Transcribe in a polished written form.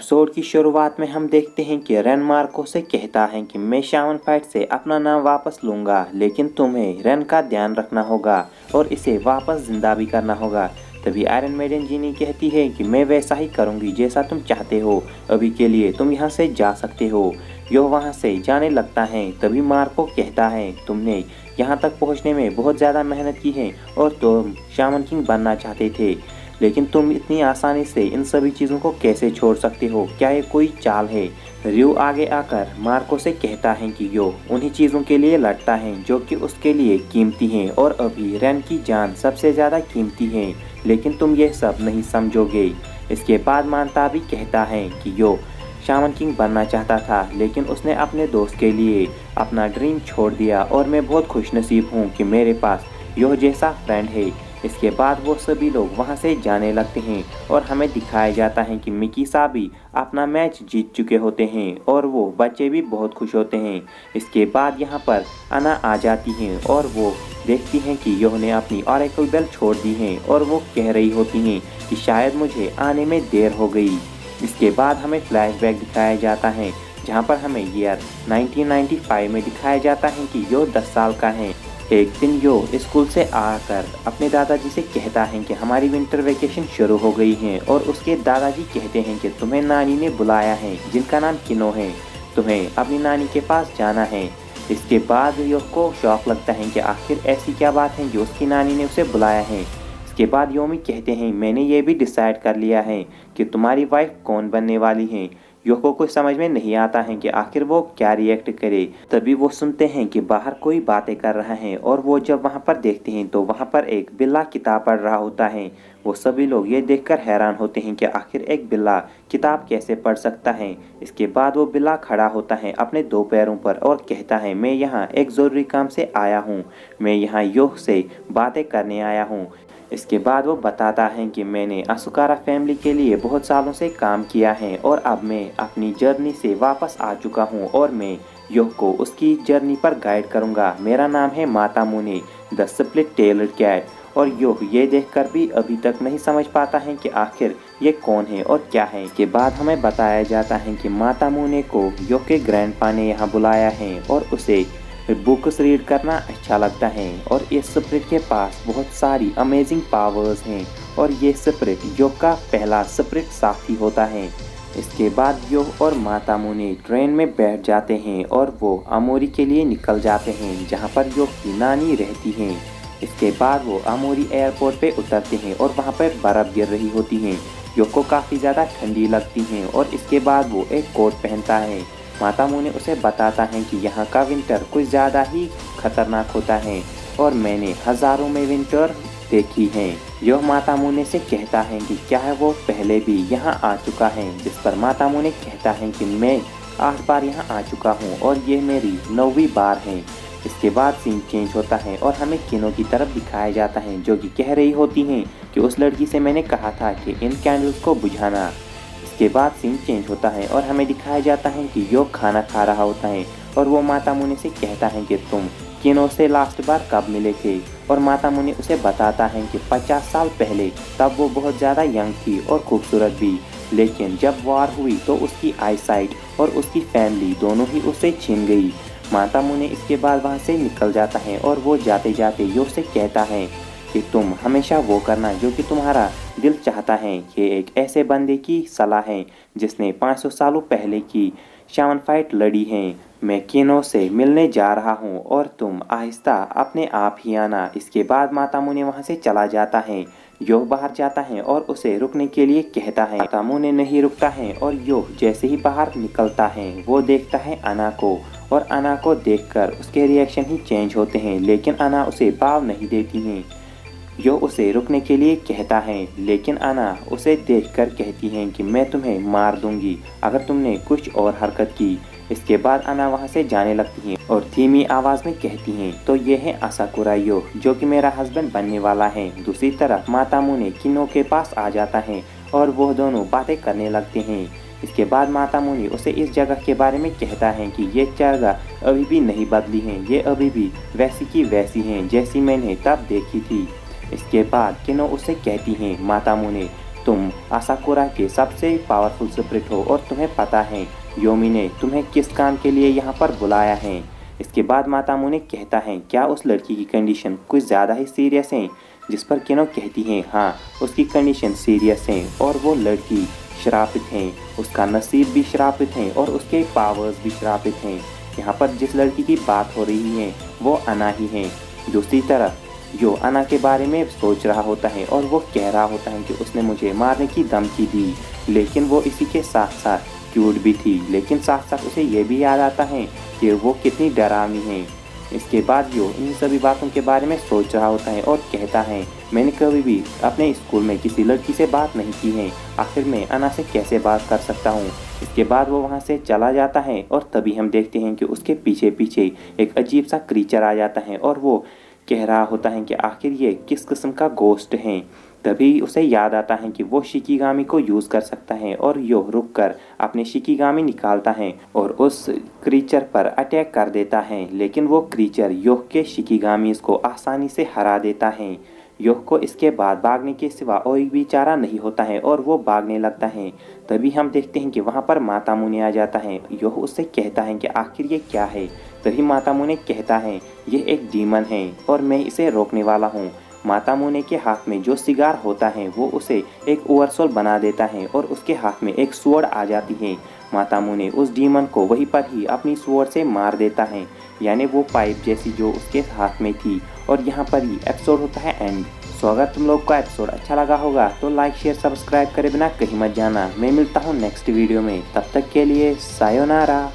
Episode की शुरुआत में हम देखते हैं कि रेन मार्को से कहता है कि मैं शावन फाइट से अपना नाम वापस लूँगा, लेकिन तुम्हें रेन का ध्यान रखना होगा और इसे वापस जिंदा भी करना होगा। तभी आयरन मेडन जीनी कहती है कि मैं वैसा ही करूँगी जैसा तुम चाहते हो, अभी के लिए तुम यहाँ से जा सकते हो। यह वहाँ से जाने लगता है। तभी मार्को कहता है तुमने यहाँ तक पहुँचने में बहुत ज़्यादा मेहनत की है और तुम शामन किंग बनना चाहते थे, लेकिन तुम इतनी आसानी से इन सभी चीज़ों को कैसे छोड़ सकते हो? क्या ये कोई चाल है? रियो आगे आकर मार्को से कहता है कि यो उन्हीं चीज़ों के लिए लड़ता है जो कि उसके लिए कीमती हैं और अभी रेन की जान सबसे ज़्यादा कीमती है, लेकिन तुम ये सब नहीं समझोगे। इसके बाद मानता भी कहता है कि यो शामन किंग बनना चाहता था, लेकिन उसने अपने दोस्त के लिए अपना ड्रीम छोड़ दिया और मैं बहुत खुशनसीब हूँ कि मेरे पास यो जैसा फ्रेंड है। इसके बाद वो सभी लोग वहाँ से जाने लगते हैं और हमें दिखाया जाता है कि मिकीसा भी अपना मैच जीत चुके होते हैं और वो बच्चे भी बहुत खुश होते हैं। इसके बाद यहाँ पर अना आ जाती हैं और वो देखती हैं कि योह ने अपनी ऑरेकल बेल छोड़ दी है और वो कह रही होती हैं कि शायद मुझे आने में देर हो गई। इसके बाद हमें फ्लैशबैक दिखाया जाता है जहाँ पर हमें ईयर 1995 में दिखाया जाता है कि यो 10 साल का है। एक दिन यो स्कूल से आकर अपने दादाजी से कहता है कि हमारी विंटर वेकेशन शुरू हो गई है और उसके दादाजी कहते हैं कि तुम्हें नानी ने बुलाया है जिनका नाम किनो है, तुम्हें अपनी नानी के पास जाना है। इसके बाद यो को शौक लगता है कि आखिर ऐसी क्या बात है जो उसकी नानी ने उसे बुलाया है। इसके बाद योमी कहते हैं मैंने ये भी डिसाइड कर लिया है कि तुम्हारी वाइफ कौन बनने वाली है। योह को कुछ समझ में नहीं आता है कि आखिर वो क्या रिएक्ट करे। तभी वो सुनते हैं कि बाहर कोई बातें कर रहा है और वो जब वहाँ पर देखते हैं तो वहाँ पर एक बिल्ला किताब पढ़ रहा होता है। वो सभी लोग ये देखकर हैरान होते हैं कि आखिर एक बिल्ला किताब कैसे पढ़ सकता है। इसके बाद वो बिल्ला खड़ा होता है अपने 2 पैरों पर और कहता है मैं यहाँ एक ज़रूरी काम से आया हूँ, मैं यहाँ योह से बातें करने आया हूँ। इसके बाद वो बताता है कि मैंने असुकारा फैमिली के लिए बहुत सालों से काम किया है और अब मैं अपनी जर्नी से वापस आ चुका हूँ और मैं योह को उसकी जर्नी पर गाइड करूँगा। मेरा नाम है मातामुने द स्प्लिट टेल्ड कैट। और योह ये देखकर भी अभी तक नहीं समझ पाता है कि आखिर ये कौन है और क्या है। इसके बाद हमें बताया जाता है कि मातामुने को योह के ग्रैंडपा ने यहाँ बुलाया है और उसे बुक्स रीड करना अच्छा लगता है और इस स्प्रिट के पास बहुत सारी अमेजिंग पावर्स हैं और ये स्प्रिट योह का पहला स्प्रिट साथी होता है। इसके बाद योह और मातामुने ट्रेन में बैठ जाते हैं और वो अमोरी के लिए निकल जाते हैं जहाँ पर योह की नानी रहती हैं। इसके बाद वो अमोरी एयरपोर्ट पे उतरते हैं और वहाँ पर बर्फ़ गिर रही होती हैं। योह को काफ़ी ज़्यादा ठंडी लगती हैं और इसके बाद वो एक कोट पहनता है। मातामुने उसे बताता है कि यहाँ का विंटर कुछ ज़्यादा ही खतरनाक होता है और मैंने हज़ारों में विंटर देखी है। यह मातामुने से कहता है कि क्या है वो पहले भी यहाँ आ चुका है, जिस पर मातामुने कहता है कि मैं 8 बार यहाँ आ चुका हूँ और ये मेरी 9वीं बार है। इसके बाद सीन चेंज होता है और हमें किनो की तरफ दिखाया जाता है जो कि कह रही होती हैं कि उस लड़की से मैंने कहा था कि इन कैंडल्स को बुझाना। इसके बाद सीन चेंज होता है और हमें दिखाया जाता है कि यो खाना खा रहा होता है और वो मातामुने से कहता है कि तुम किनो से लास्ट बार कब मिले थे। और मातामुने उसे बताता है कि 50 साल पहले, तब वो बहुत ज़्यादा यंग थी और खूबसूरत भी, लेकिन जब वॉर हुई तो उसकी आईसाइट और उसकी फैमिली दोनों ही उसे छीन गई। मातामुने इसके बाद वहाँ से निकल जाता है और वो जाते जाते यो से कहता है कि तुम हमेशा वो करना जो कि तुम्हारा दिल चाहता है। ये एक ऐसे बंदे की सलाह है जिसने 500 सालों पहले की शामन फाइट लड़ी है। मैं किनो से मिलने जा रहा हूँ और तुम आहिस्ता अपने आप ही आना। इसके बाद मातामुने वहाँ से चला जाता है। योह बाहर जाता है और उसे रुकने के लिए कहता है। मातामुने नहीं रुकता है और योह जैसे ही बाहर निकलता है वो देखता है अना को और अना को देखकर उसके रिएक्शन ही चेंज होते हैं, लेकिन अना उसे भाव नहीं देती हैं। यो उसे रुकने के लिए कहता है, लेकिन अना उसे देखकर कहती हैं कि मैं तुम्हें मार दूंगी अगर तुमने कुछ और हरकत की। इसके बाद अना वहाँ से जाने लगती हैं और धीमी आवाज़ में कहती हैं, तो ये है असाकुरा यो जो कि मेरा हस्बैंड बनने वाला है। दूसरी तरफ मातामुने किनो के पास आ जाता है और वो दोनों बातें करने लगते हैं। इसके बाद मातामुने उसे इस जगह के बारे में कहता है कि ये जगह अभी भी नहीं बदली है, ये अभी भी वैसी की वैसी हैं जैसी मैंने तब देखी थी। इसके बाद किनो उसे कहती हैं, मातामुने तुम असाकुरा के सबसे पावरफुल स्पिरिट हो और तुम्हें पता है योमी ने तुम्हें किस काम के लिए यहाँ पर बुलाया है। इसके बाद मातामुने कहता है क्या उस लड़की की कंडीशन कुछ ज़्यादा ही सीरियस है, जिस पर किनो कहती है हाँ उसकी कंडीशन सीरियस है और वो लड़की श्रापित है, उसका नसीब भी श्रापित है और उसके पावर्स भी श्रापित हैं। यहाँ पर जिस लड़की की बात हो रही है वो अना ही है। दूसरी तरफ यो अना के बारे में सोच रहा होता है और वो कह रहा होता है कि उसने मुझे मारने की धमकी दी, लेकिन वो इसी के साथ साथ क्यूट भी थी, लेकिन साथ साथ उसे ये भी याद आता है कि वो कितनी डरावनी है। इसके बाद यो इन सभी बातों के बारे में सोच रहा होता है और कहता है मैंने कभी भी अपने स्कूल में किसी लड़की से बात नहीं की है, आखिर मैं अना से कैसे बात कर सकता हूँ। इसके बाद वो वहाँ से चला जाता है और तभी हम देखते हैं कि उसके पीछे पीछे एक अजीब सा क्रीचर आ जाता है और वो कह रहा होता है कि आखिर ये किस किस्म का गोश्त है। तभी उसे याद आता है कि वो शिकिगामी को यूज़ कर सकता है और यो रुक कर अपने शिकिगामी निकालता है और उस क्रीचर पर अटैक कर देता है, लेकिन वो क्रीचर योह के शिकिगामीज़ को आसानी से हरा देता है। योह को इसके बाद भागने के सिवा और भी चारा नहीं होता है और वो भागने लगता है। तभी हम देखते हैं कि वहाँ पर मातामुने आ जाता है। योह उससे कहता है कि आखिर ये क्या है। तभी मातामुने कहता है ये एक डीमन है और मैं इसे रोकने वाला हूँ। मातामुने के हाथ में जो सिगार होता है वो उसे एक ओवरसोल बना देता है और उसके हाथ में एक स्वॉर्ड आ जाती है। मातामुने उस डीमन को वहीं पर ही अपनी स्वॉर्ड से मार देता है, यानी वो पाइप जैसी जो उसके हाथ में थी। और यहाँ पर ही एपिसोड होता है एंड। सो अगर तुम लोग को एपिसोड अच्छा लगा होगा तो लाइक शेयर सब्सक्राइब करे बिना कहीं मत जाना। मैं मिलता हूँ नेक्स्ट वीडियो में, तब तक के लिए सायोनारा।